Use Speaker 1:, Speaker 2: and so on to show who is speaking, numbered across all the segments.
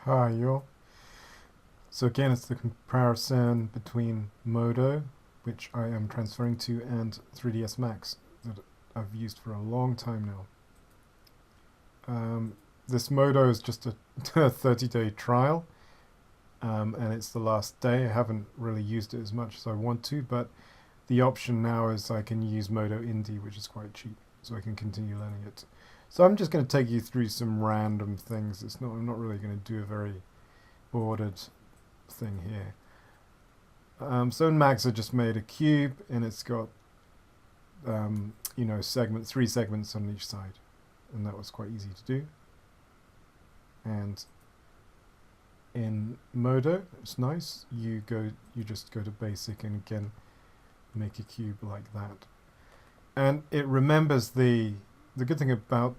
Speaker 1: Hi, y'all. So again, it's the comparison between Modo, which I am transferring to, and 3ds Max that I've used for a long time now. This Modo is just a 30-day trial, and it's the last day. I haven't really used it as much as I want to, but the option now is I can use Modo Indie, which is quite cheap, so I can continue learning it. So I'm just going to take you through some random things. I'm not really going to do a very ordered thing here. So in Max I just made a cube, and it's got three segments on each side, and that was quite easy to do. And in Modo, it's nice. You just go to basic and again make a cube like that, and it remembers the good thing about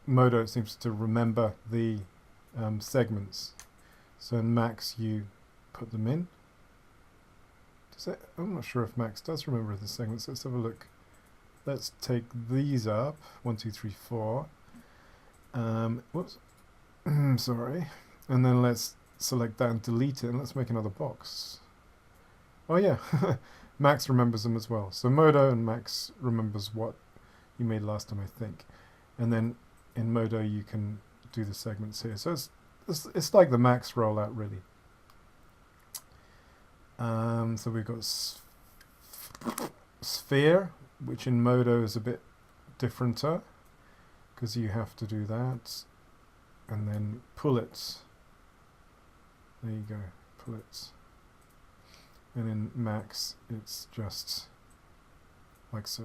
Speaker 1: Modo. It seems to remember the segments. So in Max you put them in. I'm not sure if Max does remember the segments. Let's have a look. Let's take these up. 1, 2, 3, 4. Whoops. Sorry. And then let's select that and delete it, and let's make another box. Oh yeah, Max remembers them as well. So Modo and Max remembers what you made last time, I think. And then in Modo you can do the segments here. So it's like the Max rollout, really. So we've got sphere, which in Modo is a bit differenter, because you have to do that, and then pull it. There you go, pull it. And in Max, it's just like so.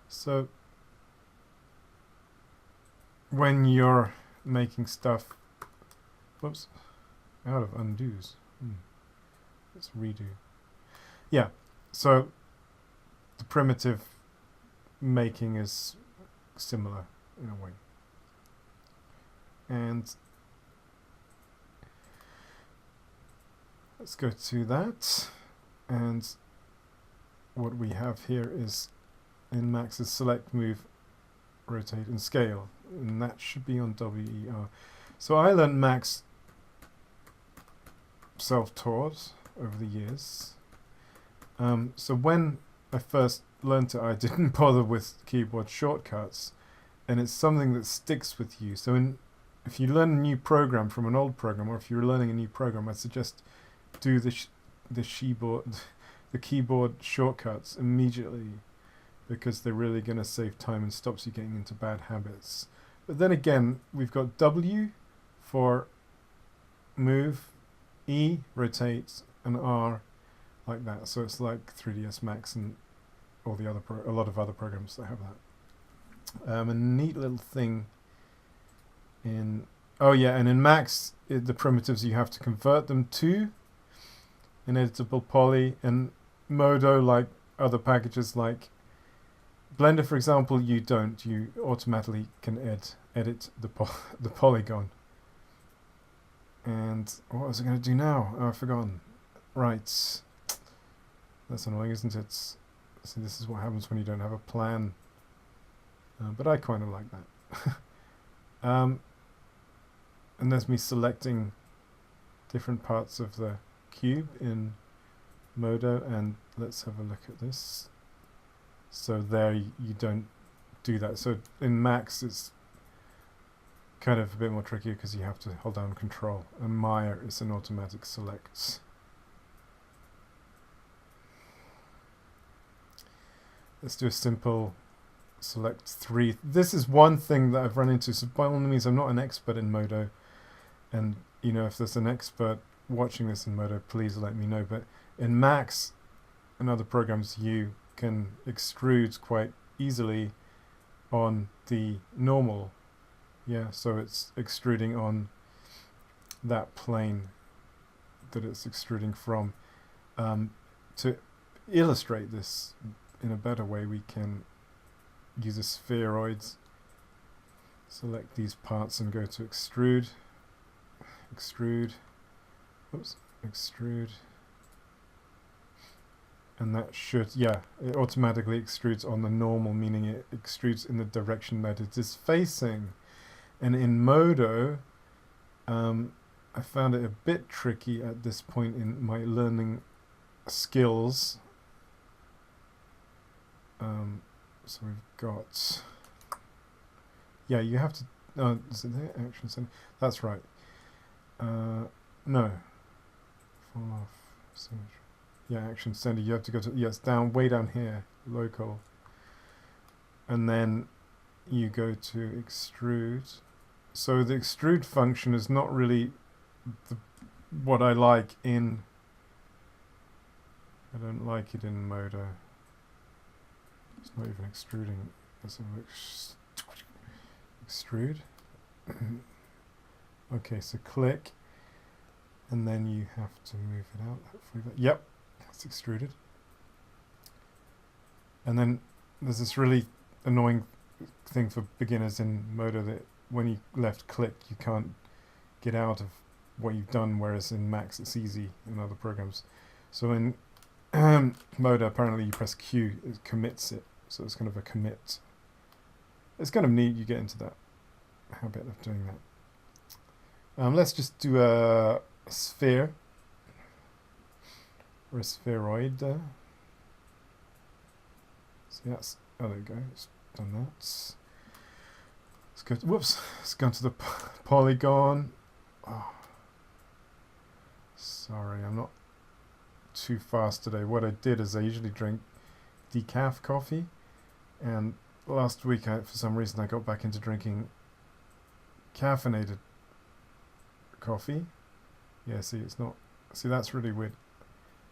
Speaker 1: So when you're making stuff, whoops, out of undos. Let's redo. Yeah, so the primitive making is similar in a way. And let's go to that. And what we have here is in Max is select, move, rotate, and scale. And that should be on WER. So I learned Max self-taught over the years. So when I first learned it, I didn't bother with keyboard shortcuts, and it's something that sticks with you. So if you learn a new program from an old program, or if you're learning a new program, I suggest do the keyboard shortcuts immediately, because they're really going to save time and stops you getting into bad habits. But then again, we've got W for move, E rotate, and R like that. So it's like 3ds Max and all the other a lot of other programs that have that. A neat little thing in and in Max, the primitives you have to convert them to an editable poly. And Modo, like other packages like Blender, for example, you don't. You automatically can edit the polygon. And what was I going to do now? Oh, I've forgotten. Right. That's annoying, isn't it? So this is what happens when you don't have a plan. But I kind of like that. And there's me selecting different parts of the cube in Modo. And let's have a look at this. So there you don't do that. So in Max it's kind of a bit more tricky, because you have to hold down Control, and Maya is an automatic select. Let's do a simple select 3. This is one thing that I've run into, so by all means I'm not an expert in Modo, and if there's an expert watching this in Modo, please let me know. But in Max and other programs you can extrude quite easily on the normal. Yeah, so it's extruding on that plane that it's extruding from. To illustrate this in a better way, we can use a spheroid, select these parts and go to extrude, extrude, and that should, it automatically extrudes on the normal, meaning it extrudes in the direction that it is facing. And in Modo, I found it a bit tricky at this point in my learning skills. So we've got, yeah, you have to, is it there? Action center. That's right. No. Fall off. Symmetry. Yeah, action center. You have to go to, yes, down, way down here, local. And then you go to extrude. So the extrude function is not really what I like in, I don't like it in Modo. It's not even extruding. It's extrude. Okay, so click, and then you have to move it out. Hopefully yep, it's extruded. And then there's this really annoying thing for beginners in Modo that when you left click, you can't get out of what you've done, whereas in Max it's easy in other programs. So in Modo, apparently you press Q, it commits it. So it's kind of a commit. It's kind of neat, you get into that habit of doing that. Let's just do a sphere. Or a spheroid. So that's, oh there we go, it's done that. Let's go to, whoops, let's go to the polygon. Oh, sorry, I'm not too fast today. What I did is I usually drink decaf coffee, and last week for some reason I got back into drinking caffeinated coffee. Yeah, see, it's not, see, that's really weird.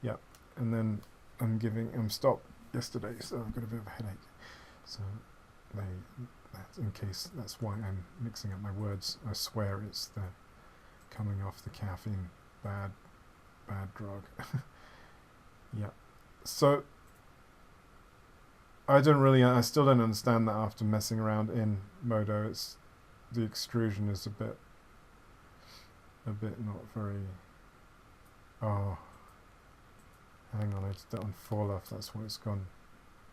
Speaker 1: Yeah, and then I'm stopped yesterday, so I've got a bit of a headache. So that's in case, that's why I'm mixing up my words. I swear it's the coming off the caffeine, bad drug. Yeah, so I still don't understand that after messing around in Modo. It's the extrusion is a bit not very. Oh, hang on, I did that on fall off. That's why it's gone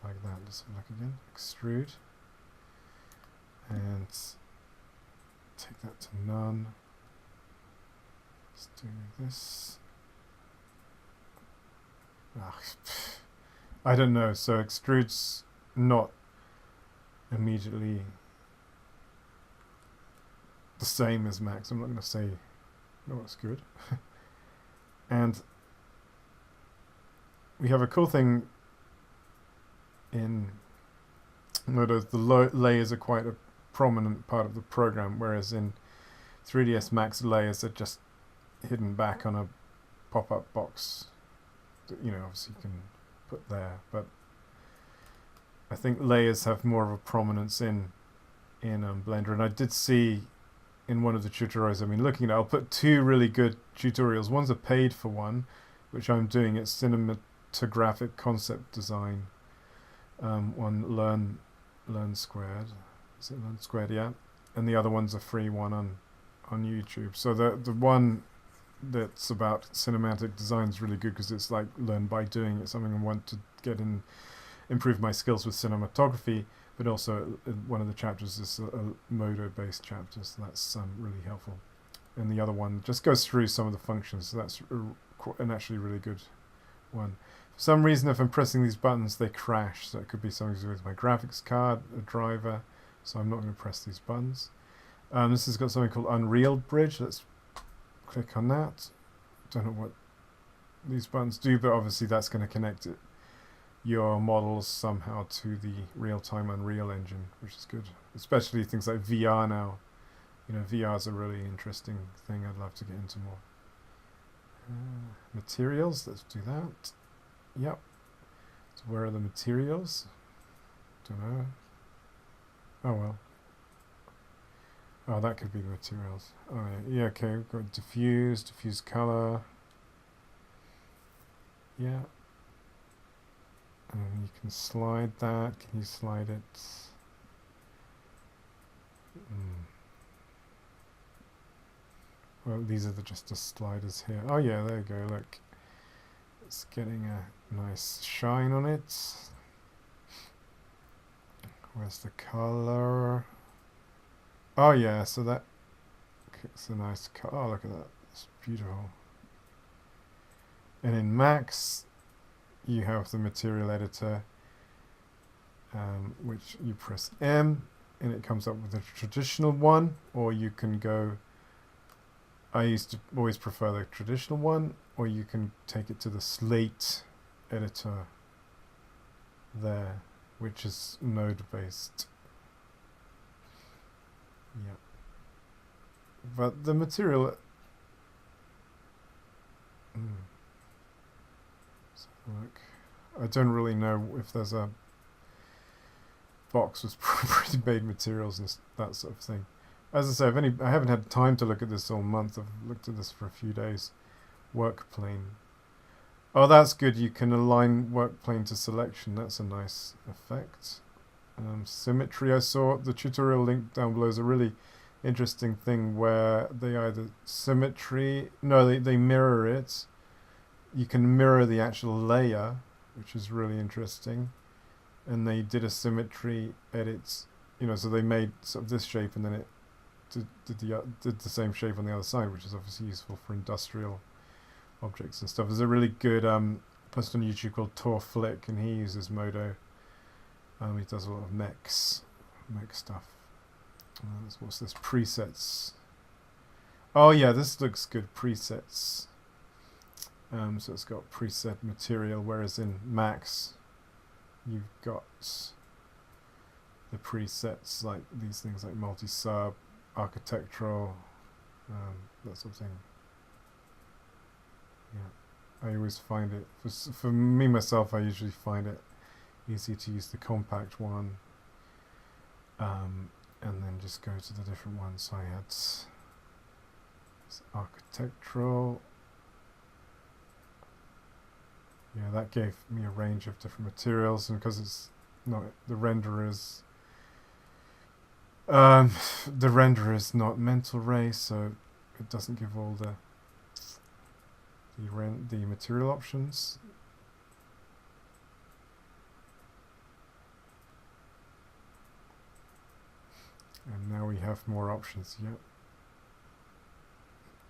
Speaker 1: like that. Let's have a look again. Extrude, and take that to none. Let's do this. I don't know. So extrude's not immediately the same as Max. I'm not going to say no, it's good. And we have a cool thing in Modo. The layers are quite a prominent part of the program, whereas in 3ds Max, layers are just hidden back on a pop-up box that, obviously you can put there, but I think layers have more of a prominence in Blender. And I did see in one of the tutorials I've been looking at, I'll put two really good tutorials. One's a paid for one, which I'm doing. It's cinematographic concept design. One learn squared. Is it learn squared? Yeah. And the other one's a free one on YouTube. So the one that's about cinematic design is really good because it's like learn by doing. It's something I want to get in, improve my skills with cinematography, but also one of the chapters is a Modo based chapter, so that's really helpful. And the other one just goes through some of the functions, so that's an actually really good one. For some reason, if I'm pressing these buttons, they crash, so it could be something to do with my graphics card, a driver, so I'm not going to press these buttons. This has got something called Unreal Bridge. Let's click on that. Don't know what these buttons do, but obviously that's going to connect your models somehow to the real-time Unreal Engine, which is good. Especially things like VR now. VR is a really interesting thing I'd love to get into more. Materials, let's do that. Yep. So where are the materials? Don't know. Oh well. Oh, that could be the materials. Oh yeah, okay, we've got diffuse color. Yeah. And you can slide that. Can you slide it? Well, these are just the sliders here. Oh yeah, there you go, look. It's getting a nice shine on it. Where's the color? Oh yeah, so it's a nice cut. Oh, look at that. It's beautiful. And in Max, you have the material editor, which you press M, and it comes up with a traditional one, or you can go. I used to always prefer the traditional one, or you can take it to the Slate editor there, which is node based. Yeah. But the material. Let's have a look. I don't really know if there's a box with pre-made materials and that sort of thing. As I say, I haven't had time to look at this all month. I've looked at this for a few days. Work plane. Oh, that's good. You can align work plane to selection. That's a nice effect. Symmetry. I saw the tutorial link down below is a really interesting thing where they either they mirror it. You can mirror the actual layer, which is really interesting. And they did a symmetry edit, so they made sort of this shape and then it did the same shape on the other side, which is obviously useful for industrial objects and stuff. There's a really good person on YouTube called Tor Flick, and he uses Modo. He does a lot of mech stuff. What's this? Presets. Oh yeah, this looks good. Presets. So it's got preset material, whereas in Max, you've got the presets like these things like multi-sub, architectural, that sort of thing. Yeah, I always find it for me myself. I usually find it easy to use the compact one, and then just go to the different ones. So I had this architectural. Yeah, that gave me a range of different materials, and because it's not the render is not mental ray, so it doesn't give all the material options. And now we have more options. Yep.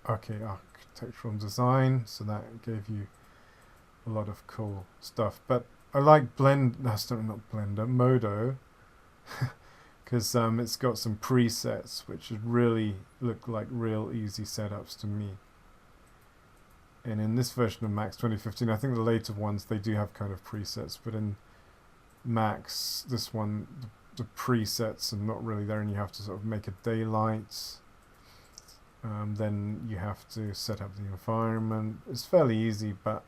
Speaker 1: Okay, architectural design. So that gave you a lot of cool stuff. But I like Modo, because it's got some presets which really look like real easy setups to me. And in this version of Max 2015, I think the later ones, they do have kind of presets, but in Max, this one, the presets are not really there, and you have to sort of make a daylight. Then you have to set up the environment. It's fairly easy, but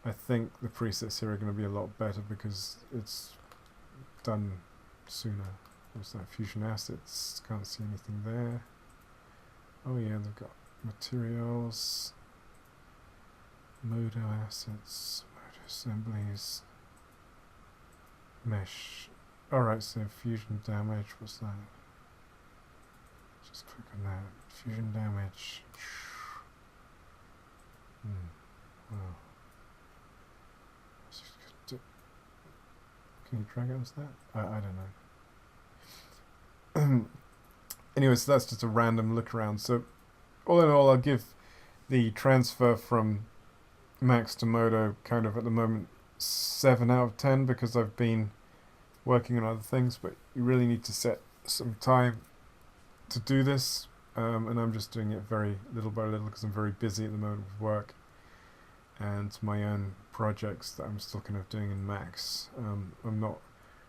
Speaker 1: I think the presets here are going to be a lot better because it's done sooner. What's that? Fusion assets. Can't see anything there. Oh yeah, they've got materials, Modo assets, Modo assemblies, mesh. Alright, so fusion damage. What's that? Just click on that. Fusion damage. Wow. Can you drag it onto that? I don't know. Anyway, so that's just a random look around. So all in all, I'll give the transfer from Max to Modo kind of at the moment 7 out of 10 because I've been working on other things, but you really need to set some time to do this, and I'm just doing it very little by little because I'm very busy at the moment with work and my own projects that I'm still kind of doing in Max. I'm not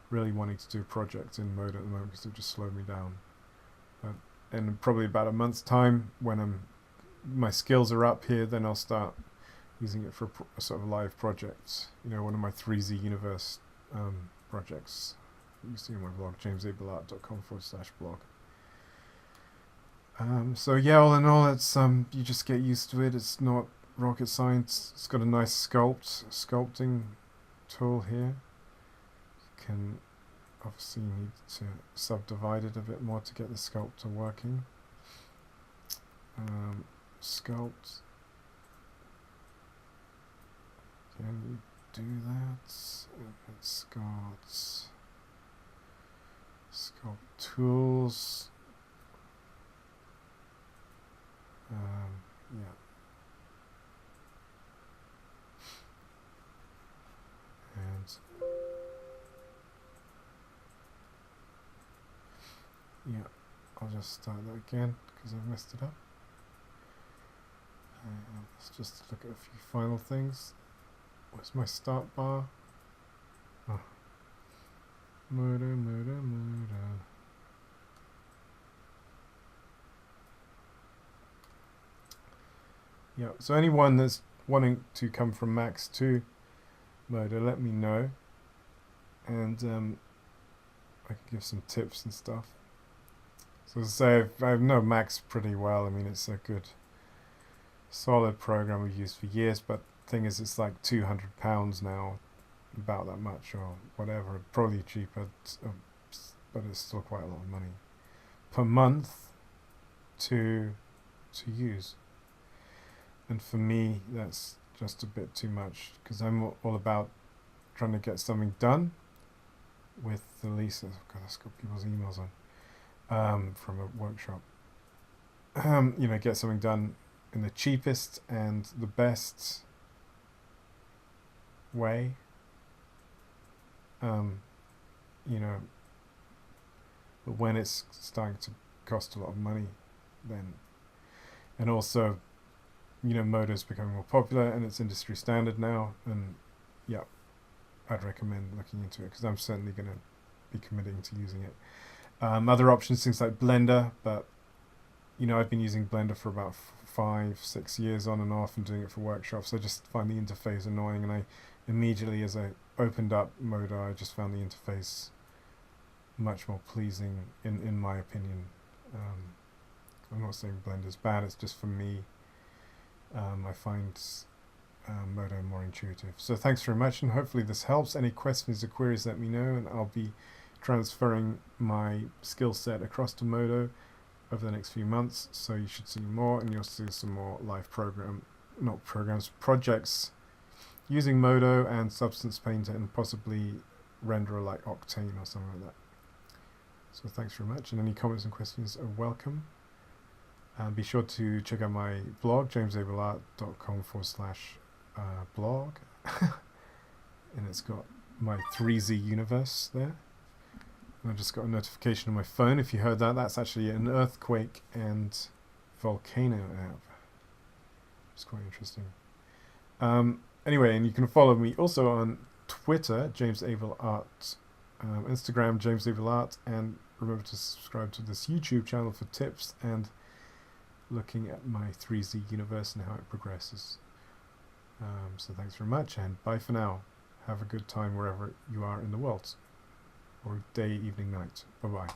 Speaker 1: really wanting to do a project in Modo at the moment because it just slowed me down. In probably about a month's time, when my skills are up here, then I'll start using it for a sort of live project. One of my 3Z Universe projects. You see on my blog, jamesabelart.com/blog. So yeah, all in all, it's you just get used to it. It's not rocket science. It's got a nice sculpting tool here. You can obviously need to subdivide it a bit more to get the sculptor working. Sculpt. Can you do that? It's got sculpt tools. Yeah, I'll just start that again because I've messed it up. Let's just look at a few final things. Where's my start bar? Oh. Modo. Yeah, so anyone that's wanting to come from Max to Modo, let me know, and I can give some tips and stuff. So as I say, I know Max pretty well. I mean, it's a good, solid program we've used for years, but the thing is, it's like £200 now, about that much or whatever, probably cheaper, but it's still quite a lot of money per month to use. And for me, that's just a bit too much because I'm all about trying to get something done with the least. Oh God, that's got people's emails on from a workshop. Get something done in the cheapest and the best way. But when it's starting to cost a lot of money, then, and also, Modo is becoming more popular and it's industry standard now, and yeah, I'd recommend looking into it because I'm certainly going to be committing to using it. Other options, things like Blender, but I've been using Blender for about 5-6 years on and off and doing it for workshops. I just find the interface annoying, and I immediately, as I opened up Modo, I just found the interface much more pleasing in my opinion. I'm not saying Blender's bad, it's just for me, I find Modo more intuitive. So thanks very much, and hopefully this helps. Any questions or queries, let me know, and I'll be transferring my skill set across to Modo over the next few months, so you should see more, and you'll see some more live projects using Modo and Substance Painter, and possibly renderer like Octane or something like that. So thanks very much, and any comments and questions are welcome. Be sure to check out my blog, jamesabelart.com/blog, and it's got my 3Z universe there. And I just got a notification on my phone. If you heard that, that's actually an earthquake and volcano app. It's quite interesting. Anyway, and you can follow me also on Twitter, James Abel Art, Instagram, James Abel Art, and remember to subscribe to this YouTube channel for tips and looking at my 3Z universe and how it progresses. So thanks very much, and bye for now. Have a good time wherever you are in the world, or day, evening, night. Bye-bye.